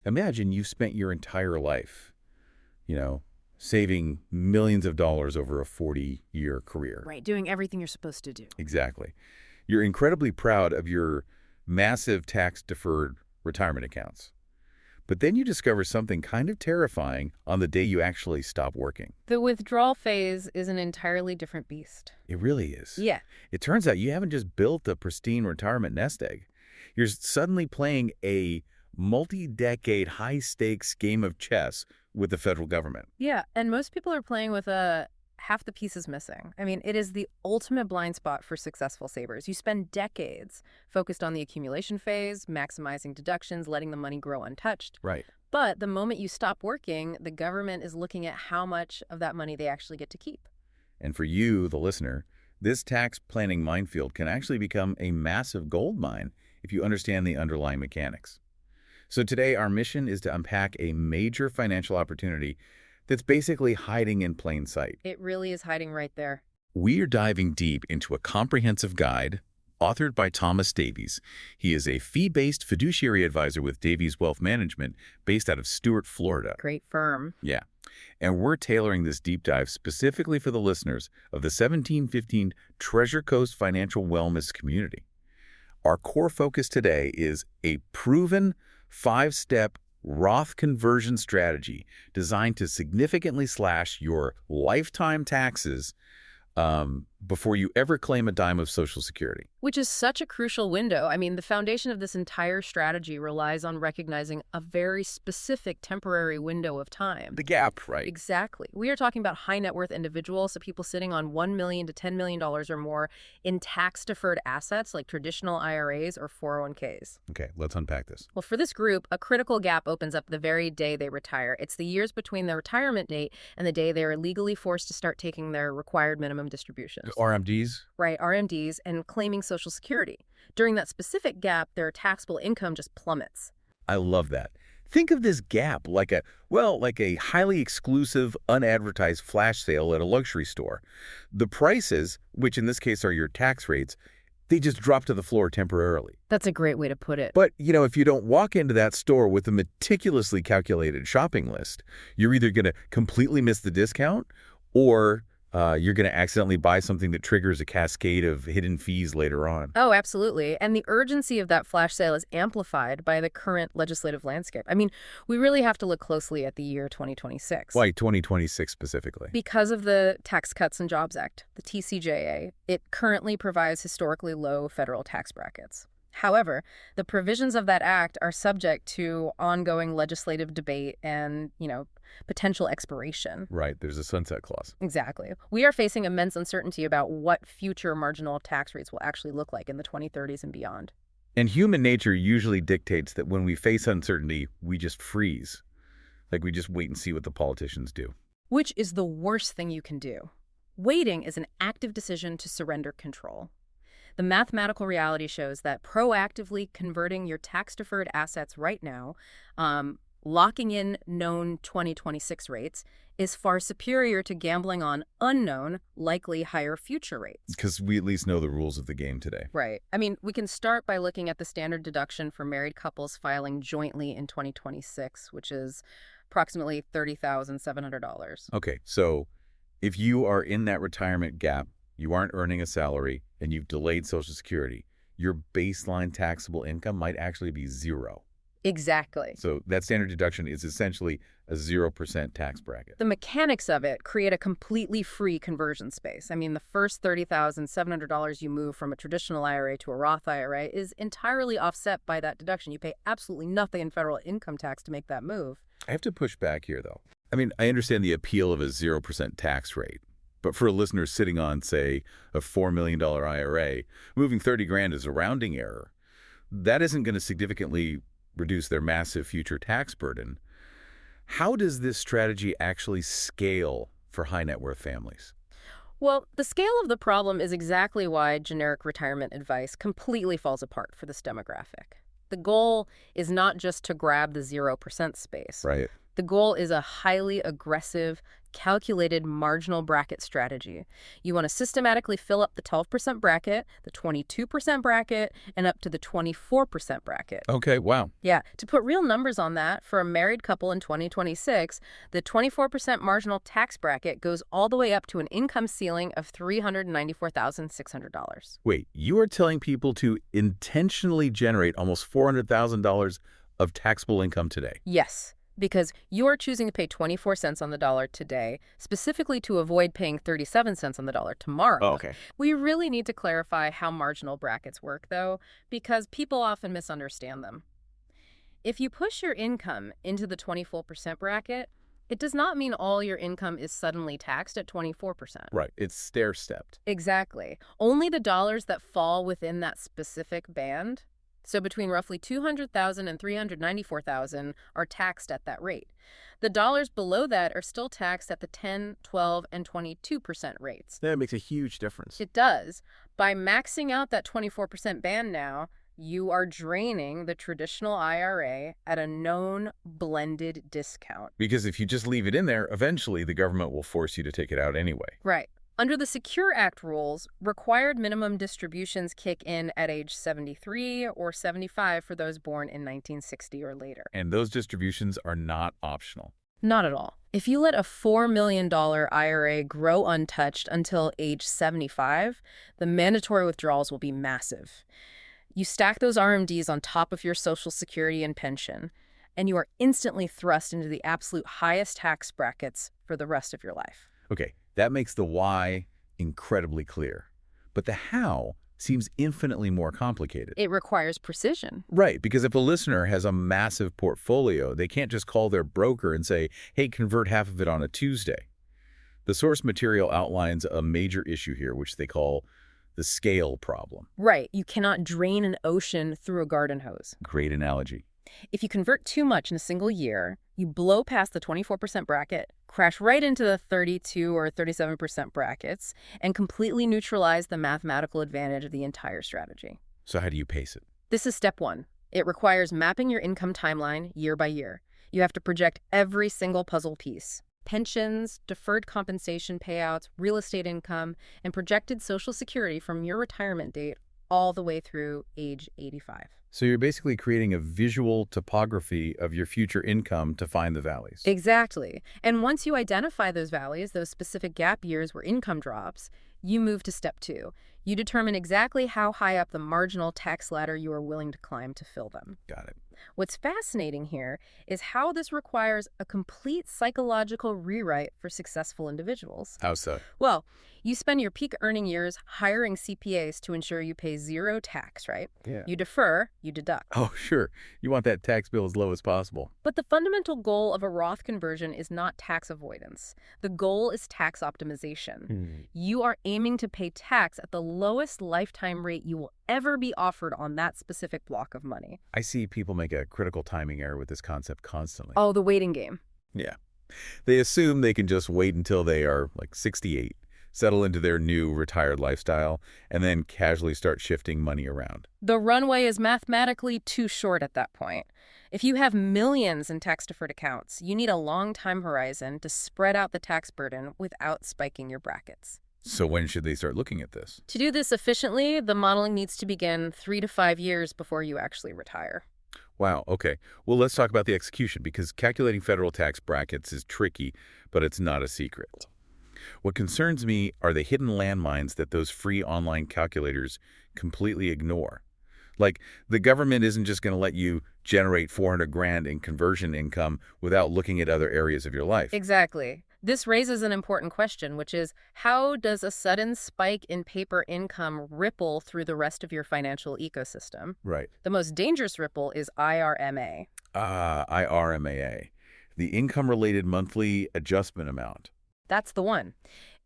Imagine you've spent your entire life, you know, saving millions of dollars over a 40-year career. Right, doing everything you're supposed to do. Exactly. You're incredibly proud of your massive tax-deferred retirement accounts. But then you discover something kind of terrifying on the day you actually stop working. The withdrawal phase is an entirely different beast. It really is. Yeah. It turns out you haven't just built a pristine retirement nest egg. You're suddenly playing a multi-decade high-stakes game of chess with the federal government. Yeah, and most people are playing with half the pieces missing. I mean, it is the ultimate blind spot for successful savers. You spend decades focused on the accumulation phase, maximizing deductions, letting the money grow untouched. Right. But the moment you stop working, the government is looking at how much of that money they actually get to keep. And for you, the listener, this tax planning minefield can actually become a massive gold mine if you understand the underlying mechanics. So today, our mission is to unpack a major financial opportunity that's basically hiding in plain sight. It really is hiding right there. We are diving deep into a comprehensive guide authored by Thomas Davies. He is a fee-based fiduciary advisor with Davies Wealth Management based out of Stuart, Florida. Great firm. Yeah. And we're tailoring this deep dive specifically for the listeners of the 1715 Treasure Coast Financial Wellness community. Our core focus today is a proven 5-step Roth conversion strategy designed to significantly slash your lifetime taxes before you ever claim a dime of Social Security. Which is such a crucial window. I mean, the foundation of this entire strategy relies on recognizing a very specific temporary window of time. The gap, right? Exactly. We are talking about high net worth individuals, so people sitting on $1 million to $10 million or more in tax-deferred assets like traditional IRAs or 401ks. Okay, let's unpack this. Well, for this group, a critical gap opens up the very day they retire. It's the years between their retirement date and the day they are legally forced to start taking their required minimum distributions. RMDs? Right, RMDs, and claiming Social Security. During that specific gap, their taxable income just plummets. I love that. Think of this gap like a highly exclusive, unadvertised flash sale at a luxury store. The prices, which in this case are your tax rates, they just drop to the floor temporarily. That's a great way to put it. But, if you don't walk into that store with a meticulously calculated shopping list, you're either going to completely miss the discount or you're going to accidentally buy something that triggers a cascade of hidden fees later on. Oh, absolutely. And the urgency of that flash sale is amplified by the current legislative landscape. I mean, we really have to look closely at the year 2026. Why 2026 specifically? Because of the Tax Cuts and Jobs Act, the TCJA. It currently provides historically low federal tax brackets. However, the provisions of that act are subject to ongoing legislative debate and, potential expiration. Right. There's a sunset clause. Exactly. We are facing immense uncertainty about what future marginal tax rates will actually look like in the 2030s and beyond. And human nature usually dictates that when we face uncertainty, we just freeze. Like we just wait and see what the politicians do. Which is the worst thing you can do. Waiting is an active decision to surrender control. The mathematical reality shows that proactively converting your tax-deferred assets right now, locking in known 2026 rates, is far superior to gambling on unknown, likely higher future rates. Because we at least know the rules of the game today. Right. I mean, we can start by looking at the standard deduction for married couples filing jointly in 2026, which is approximately $30,700. Okay, so if you are in that retirement gap, you aren't earning a salary, and you've delayed Social Security, your baseline taxable income might actually be zero. Exactly. So that standard deduction is essentially a 0% tax bracket. The mechanics of it create a completely free conversion space. I mean, the first $30,700 you move from a traditional IRA to a Roth IRA is entirely offset by that deduction. You pay absolutely nothing in federal income tax to make that move. I have to push back here, though. I mean, I understand the appeal of a 0% tax rate. But for a listener sitting on, say, a $4 million IRA, moving 30 grand is a rounding error. That isn't going to significantly reduce their massive future tax burden. How does this strategy actually scale for high net worth families? Well, the scale of the problem is exactly why generic retirement advice completely falls apart for this demographic. The goal is not just to grab the 0% space. Right. The goal is a highly aggressive, calculated marginal bracket strategy. You want to systematically fill up the 12% bracket, the 22% bracket, and up to the 24% bracket. Okay, wow. Yeah, to put real numbers on that, for a married couple in 2026, the 24% marginal tax bracket goes all the way up to an income ceiling of $394,600. Wait, you are telling people to intentionally generate almost $400,000 of taxable income today? Yes, because you're choosing to pay 24 cents on the dollar today, specifically to avoid paying 37 cents on the dollar tomorrow. Oh, okay. We really need to clarify how marginal brackets work, though, because people often misunderstand them. If you push your income into the 24% bracket, it does not mean all your income is suddenly taxed at 24%. Right, it's stair-stepped. Exactly. Only the dollars that fall within that specific band, so between roughly $200,000 and $394,000, are taxed at that rate. The dollars below that are still taxed at the 10, 12, and 22% rates. That makes a huge difference. It does. By maxing out that 24% band now, you are draining the traditional IRA at a known blended discount. Because if you just leave it in there, eventually the government will force you to take it out anyway. Right. Under the Secure Act rules, required minimum distributions kick in at age 73 or 75 for those born in 1960 or later. And those distributions are not optional. Not at all. If you let a $4 million IRA grow untouched until age 75, the mandatory withdrawals will be massive. You stack those RMDs on top of your Social Security and pension, and you are instantly thrust into the absolute highest tax brackets for the rest of your life. Okay, that makes the why incredibly clear. But the how seems infinitely more complicated. It requires precision. Right, because if a listener has a massive portfolio, they can't just call their broker and say, hey, convert half of it on a Tuesday. The source material outlines a major issue here, which they call the scale problem. Right. You cannot drain an ocean through a garden hose. Great analogy. If you convert too much in a single year, you blow past the 24% bracket, crash right into the 32 or 37% brackets, and completely neutralize the mathematical advantage of the entire strategy. So how do you pace it? This is step one. It requires mapping your income timeline year by year. You have to project every single puzzle piece. Pensions, deferred compensation payouts, real estate income, and projected Social Security from your retirement date all the way through age 85. So you're basically creating a visual topography of your future income to find the valleys. Exactly. And once you identify those valleys, those specific gap years where income drops, you move to step two. You determine exactly how high up the marginal tax ladder you are willing to climb to fill them. Got it. What's fascinating here is how this requires a complete psychological rewrite for successful individuals. How so? Well, you spend your peak earning years hiring CPAs to ensure you pay zero tax, right? Yeah. You defer, you deduct. Oh, sure. You want that tax bill as low as possible. But the fundamental goal of a Roth conversion is not tax avoidance. The goal is tax optimization. You are aiming to pay tax at the lowest lifetime rate you will ever be offered on that specific block of money. I see people make a critical timing error with this concept constantly. Oh, the waiting game. Yeah. They assume they can just wait until they are like 68, settle into their new retired lifestyle, and then casually start shifting money around. The runway is mathematically too short at that point. If you have millions in tax-deferred accounts, you need a long time horizon to spread out the tax burden without spiking your brackets. So when should they start looking at this? To do this efficiently, the modeling needs to begin 3 to 5 years before you actually retire. Wow, okay. Well, let's talk about the execution, because calculating federal tax brackets is tricky, but it's not a secret. What concerns me are the hidden landmines that those free online calculators completely ignore. Like, the government isn't just going to let you generate 400 grand in conversion income without looking at other areas of your life. Exactly. This raises an important question, which is, how does a sudden spike in paper income ripple through the rest of your financial ecosystem? Right. The most dangerous ripple is IRMA. IRMAA, the income-related monthly adjustment amount. That's the one.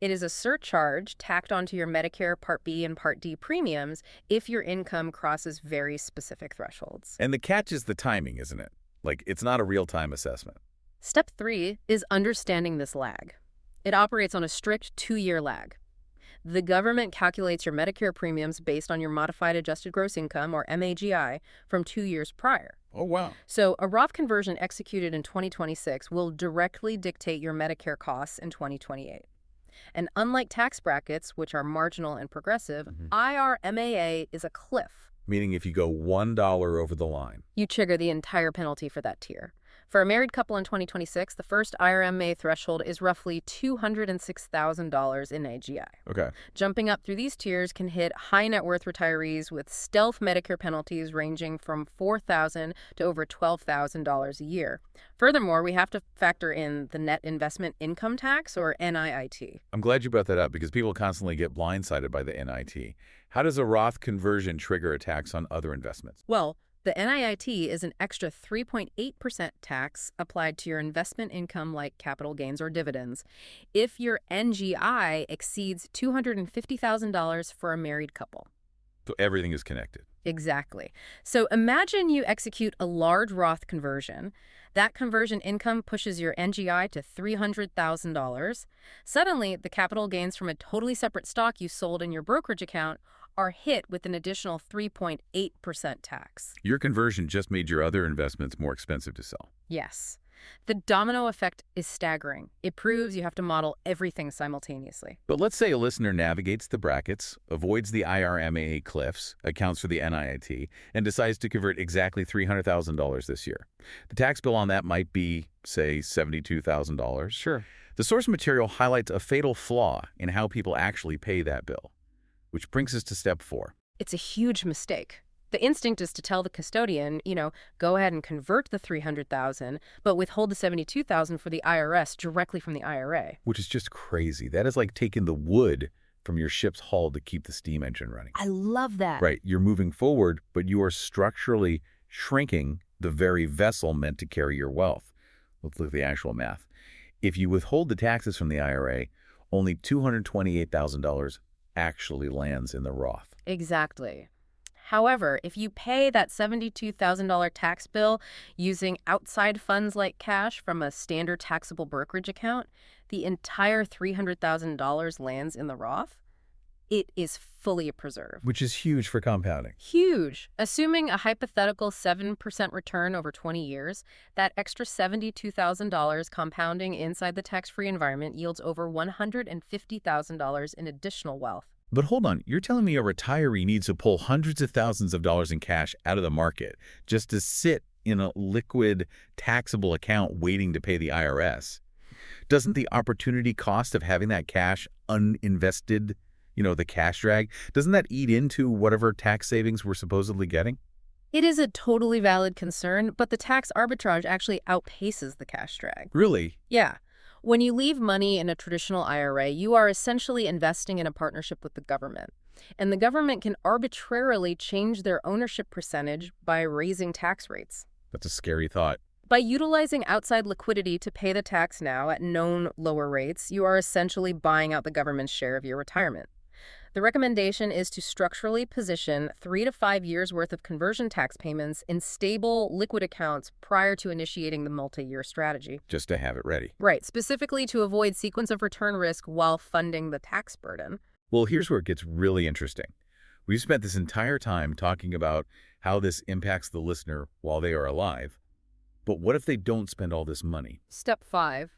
It is a surcharge tacked onto your Medicare Part B and Part D premiums if your income crosses very specific thresholds. And the catch is the timing, isn't it? Like, it's not a real-time assessment. Step 3 is understanding this lag. It operates on a strict 2-year lag. The government calculates your Medicare premiums based on your modified adjusted gross income, or MAGI, from 2 years prior. Oh, wow. So a Roth conversion executed in 2026 will directly dictate your Medicare costs in 2028. And unlike tax brackets, which are marginal and progressive, IRMAA is a cliff. Meaning if you go $1 over the line. You trigger the entire penalty for that tier. For a married couple in 2026, the first IRMAA threshold is roughly $206,000 in AGI. Okay. Jumping up through these tiers can hit high net worth retirees with stealth Medicare penalties ranging from $4,000 to over $12,000 a year. Furthermore, we have to factor in the net investment income tax, or NIIT. I'm glad you brought that up because people constantly get blindsided by the NIT. How does a Roth conversion trigger a tax on other investments? Well, the NIIT is an extra 3.8% tax applied to your investment income like capital gains or dividends if your NGI exceeds $250,000 for a married couple. So everything is connected. Exactly. So imagine you execute a large Roth conversion. That conversion income pushes your NGI to $300,000. Suddenly, the capital gains from a totally separate stock you sold in your brokerage account are hit with an additional 3.8% tax. Your conversion just made your other investments more expensive to sell. Yes. The domino effect is staggering. It proves you have to model everything simultaneously. But let's say a listener navigates the brackets, avoids the IRMAA cliffs, accounts for the NIT, and decides to convert exactly $300,000 this year. The tax bill on that might be, say, $72,000. Sure. The source material highlights a fatal flaw in how people actually pay that bill, which brings us to step 4. It's a huge mistake. The instinct is to tell the custodian, go ahead and convert the $300,000, but withhold the $72,000 for the IRS directly from the IRA. Which is just crazy. That is like taking the wood from your ship's hull to keep the steam engine running. I love that. Right. You're moving forward, but you are structurally shrinking the very vessel meant to carry your wealth. Let's look at the actual math. If you withhold the taxes from the IRA, only $228,000 actually lands in the Roth. Exactly. However, if you pay that $72,000 tax bill using outside funds like cash from a standard taxable brokerage account, the entire $300,000 lands in the Roth. It is fully preserved. Which is huge for compounding. Huge. Assuming a hypothetical 7% return over 20 years, that extra $72,000 compounding inside the tax-free environment yields over $150,000 in additional wealth. But hold on, you're telling me a retiree needs to pull hundreds of thousands of dollars in cash out of the market just to sit in a liquid taxable account waiting to pay the IRS? Doesn't the opportunity cost of having that cash uninvested, the cash drag, doesn't that eat into whatever tax savings we're supposedly getting? It is a totally valid concern, but the tax arbitrage actually outpaces the cash drag. Really? Yeah. When you leave money in a traditional IRA, you are essentially investing in a partnership with the government. And the government can arbitrarily change their ownership percentage by raising tax rates. That's a scary thought. By utilizing outside liquidity to pay the tax now at known lower rates, you are essentially buying out the government's share of your retirement. The recommendation is to structurally position 3 to 5 years' worth of conversion tax payments in stable, liquid accounts prior to initiating the multi-year strategy. Just to have it ready. Right, specifically to avoid sequence of return risk while funding the tax burden. Well, here's where it gets really interesting. We've spent this entire time talking about how this impacts the listener while they are alive. But what if they don't spend all this money? Step 5.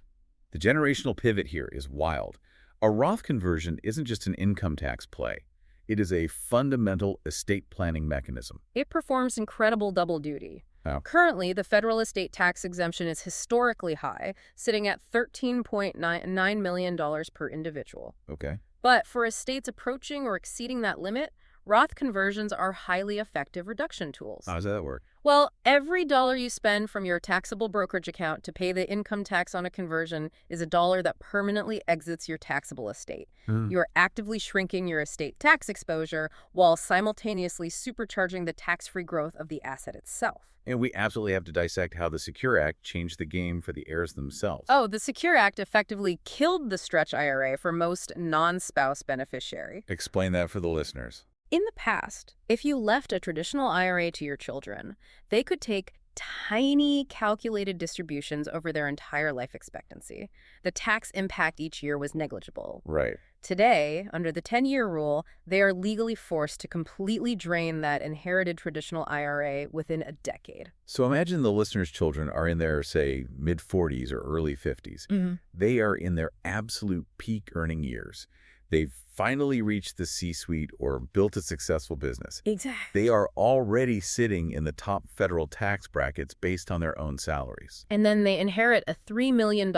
The generational pivot here is wild. A Roth conversion isn't just an income tax play. It is a fundamental estate planning mechanism. It performs incredible double duty. How? Currently, the federal estate tax exemption is historically high, sitting at $13.9 million per individual. Okay. But for estates approaching or exceeding that limit, Roth conversions are highly effective reduction tools. How does that work? Well, every dollar you spend from your taxable brokerage account to pay the income tax on a conversion is a dollar that permanently exits your taxable estate. You're actively shrinking your estate tax exposure while simultaneously supercharging the tax-free growth of the asset itself. And we absolutely have to dissect how the Secure Act changed the game for the heirs themselves. Oh, the Secure Act effectively killed the stretch IRA for most non-spouse beneficiary. Explain that for the listeners. In the past, if you left a traditional IRA to your children, they could take tiny calculated distributions over their entire life expectancy. The tax impact each year was negligible. Right. Today, under the 10-year rule, they are legally forced to completely drain that inherited traditional IRA within a decade. So imagine the listener's children are in their, say, mid-40s or early 50s. They are in their absolute peak earning years. They've finally reached the C-suite or built a successful business. Exactly. They are already sitting in the top federal tax brackets based on their own salaries. And then they inherit a $3 million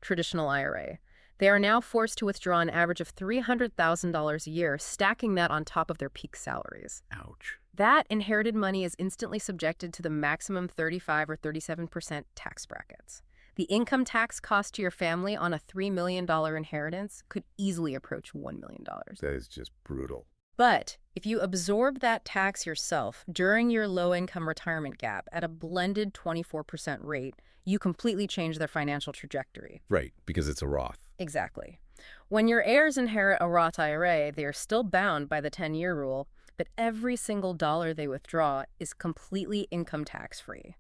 traditional IRA. They are now forced to withdraw an average of $300,000 a year, stacking that on top of their peak salaries. Ouch. That inherited money is instantly subjected to the maximum 35 or 37% tax brackets. The income tax cost to your family on a $3 million inheritance could easily approach $1 million. That is just brutal. But if you absorb that tax yourself during your low-income retirement gap at a blended 24% rate, you completely change their financial trajectory. Right, because it's a Roth. Exactly. When your heirs inherit a Roth IRA, they are still bound by the 10-year rule, but every single dollar they withdraw is completely income tax-free.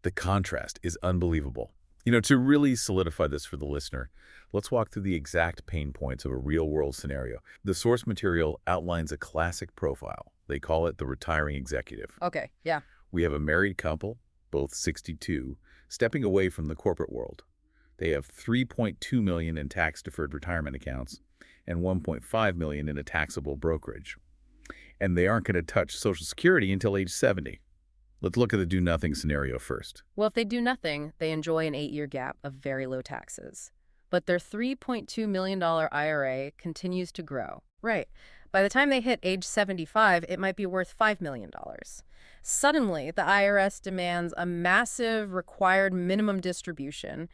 The contrast is unbelievable. You know, to really solidify this for the listener, let's walk through the exact pain points of a real-world scenario. The source material outlines a classic profile. They call it the retiring executive. Okay, yeah. We have a married couple, both 62, stepping away from the corporate world. They have $3.2 million in tax-deferred retirement accounts and $1.5 million in a taxable brokerage. And they aren't going to touch Social Security until age 70. Let's look at the do-nothing scenario first. Well, if they do nothing, they enjoy an 8-year gap of very low taxes. But their $3.2 million IRA continues to grow. Right. By the time they hit age 75, it might be worth $5 million. Suddenly, the IRS demands a massive required minimum distribution,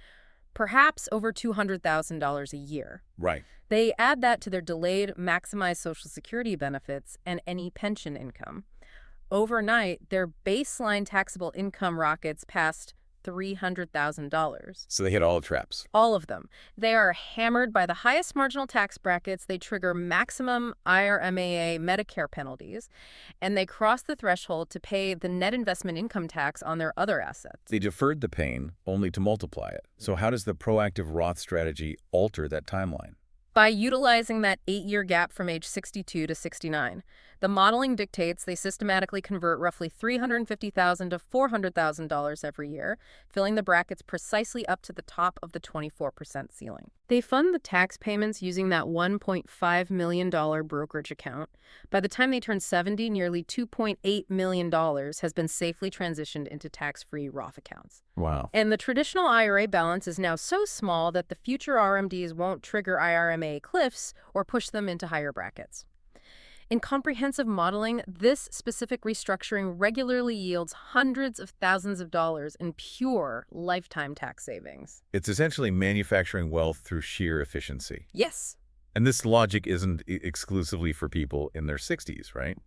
perhaps over $200,000 a year. Right. They add that to their delayed maximized Social Security benefits and any pension income. Overnight, their baseline taxable income rockets past $300,000. So they hit all the traps. All of them. They are hammered by the highest marginal tax brackets, they trigger maximum IRMAA Medicare penalties, and they cross the threshold to pay the net investment income tax on their other assets. They deferred the pain only to multiply it. So how does the proactive Roth strategy alter that timeline? By utilizing that 8-year gap from age 62 to 69. The modeling dictates they systematically convert roughly $350,000 to $400,000 every year, filling the brackets precisely up to the top of the 24% ceiling. They fund the tax payments using that $1.5 million brokerage account. By the time they turn 70, nearly $2.8 million has been safely transitioned into tax-free Roth accounts. Wow. And the traditional IRA balance is now so small that the future RMDs won't trigger IRMA cliffs or push them into higher brackets. In comprehensive modeling, this specific restructuring regularly yields hundreds of thousands of dollars in pure lifetime tax savings. It's essentially manufacturing wealth through sheer efficiency. Yes. And this logic isn't exclusively for people in their 60s, right?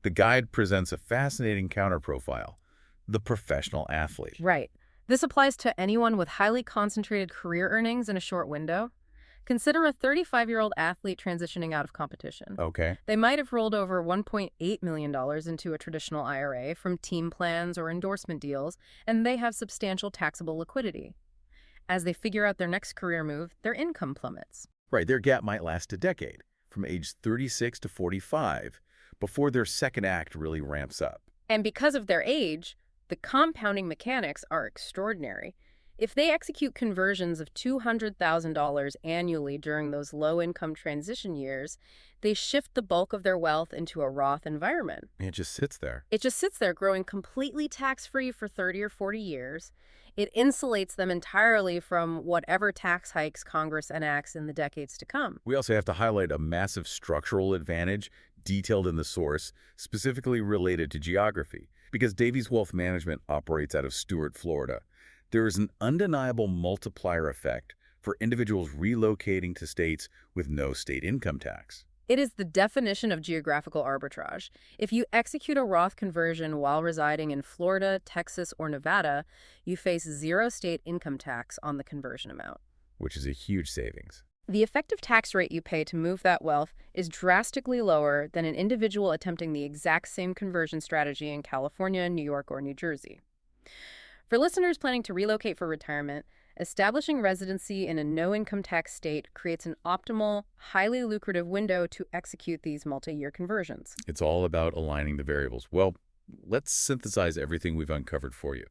The guide presents a fascinating counterprofile, the professional athlete. Right. This applies to anyone with highly concentrated career earnings in a short window. Consider a 35-year-old athlete transitioning out of competition. Okay. They might have rolled over $1.8 million into a traditional IRA from team plans or endorsement deals, and they have substantial taxable liquidity. As they figure out their next career move, their income plummets. Right, their gap might last a decade, from age 36 to 45, before their second act really ramps up. And because of their age, the compounding mechanics are extraordinary. If they execute conversions of $200,000 annually during those low-income transition years, they shift the bulk of their wealth into a Roth environment. It just sits there. It just sits there growing completely tax-free for 30 or 40 years. It insulates them entirely from whatever tax hikes Congress enacts in the decades to come. We also have to highlight a massive structural advantage detailed in the source, specifically related to geography. Because Davies Wealth Management operates out of Stuart, Florida, there is an undeniable multiplier effect for individuals relocating to states with no state income tax. It is the definition of geographical arbitrage. If you execute a Roth conversion while residing in Florida, Texas, or Nevada, you face zero state income tax on the conversion amount. Which is a huge savings. The effective tax rate you pay to move that wealth is drastically lower than an individual attempting the exact same conversion strategy in California, New York, or New Jersey. For listeners planning to relocate for retirement, establishing residency in a no-income tax state creates an optimal, highly lucrative window to execute these multi-year conversions. It's all about aligning the variables. Well, let's synthesize everything we've uncovered for you.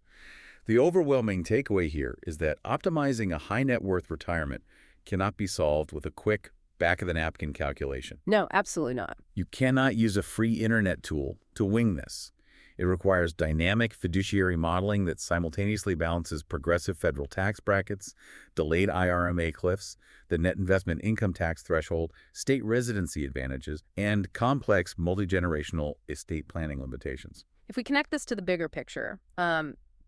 The overwhelming takeaway here is that optimizing a high net worth retirement cannot be solved with a quick back-of-the-napkin calculation. No, absolutely not. You cannot use a free internet tool to wing this. It requires dynamic fiduciary modeling that simultaneously balances progressive federal tax brackets, delayed IRMA cliffs, the net investment income tax threshold, state residency advantages, and complex multi-generational estate planning limitations. If we connect this to the bigger picture,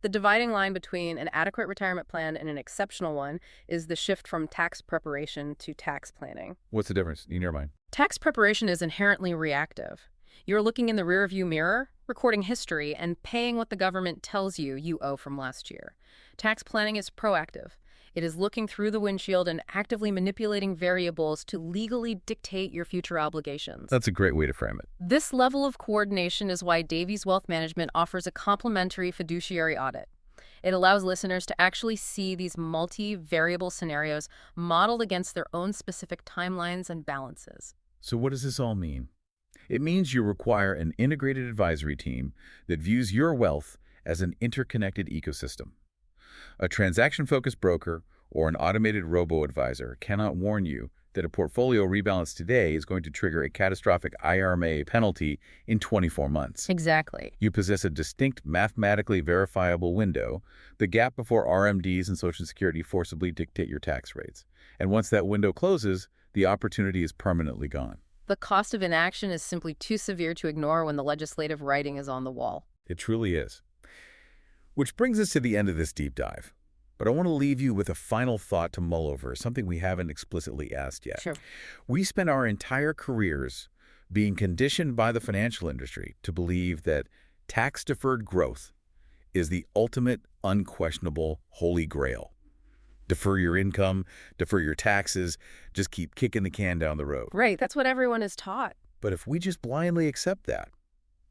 the dividing line between an adequate retirement plan and an exceptional one is the shift from tax preparation to tax planning. What's the difference in your mind? Tax preparation is inherently reactive. You're looking in the rearview mirror, recording history, and paying what the government tells you you owe from last year. Tax planning is proactive. It is looking through the windshield and actively manipulating variables to legally dictate your future obligations. That's a great way to frame it. This level of coordination is why Davies Wealth Management offers a complimentary fiduciary audit. It allows listeners to actually see these multi-variable scenarios modeled against their own specific timelines and balances. So what does this all mean? It means you require an integrated advisory team that views your wealth as an interconnected ecosystem. A transaction-focused broker or an automated robo-advisor cannot warn you that a portfolio rebalance today is going to trigger a catastrophic IRMA penalty in 24 months. Exactly. You possess a distinct, mathematically verifiable window, the gap before RMDs and Social Security forcibly dictate your tax rates. And once that window closes, the opportunity is permanently gone. The cost of inaction is simply too severe to ignore when the legislative writing is on the wall. It truly is. Which brings us to the end of this deep dive. But I want to leave you with a final thought to mull over, something we haven't explicitly asked yet. Sure. We spent our entire careers being conditioned by the financial industry to believe that tax-deferred growth is the ultimate, unquestionable holy grail. Defer your income, defer your taxes, just keep kicking the can down the road. Right, that's what everyone is taught. But if we just blindly accept that,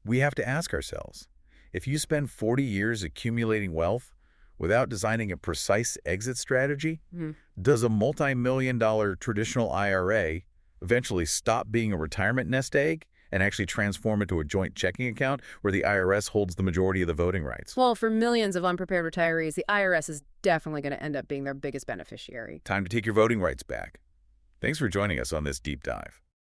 we have to ask ourselves, if you spend 40 years accumulating wealth without designing a precise exit strategy, does a multi-million-dollar traditional IRA eventually stop being a retirement nest egg and actually transform into a joint checking account where the IRS holds the majority of the voting rights? Well, for millions of unprepared retirees, the IRS is definitely going to end up being their biggest beneficiary. Time to take your voting rights back. Thanks for joining us on this deep dive.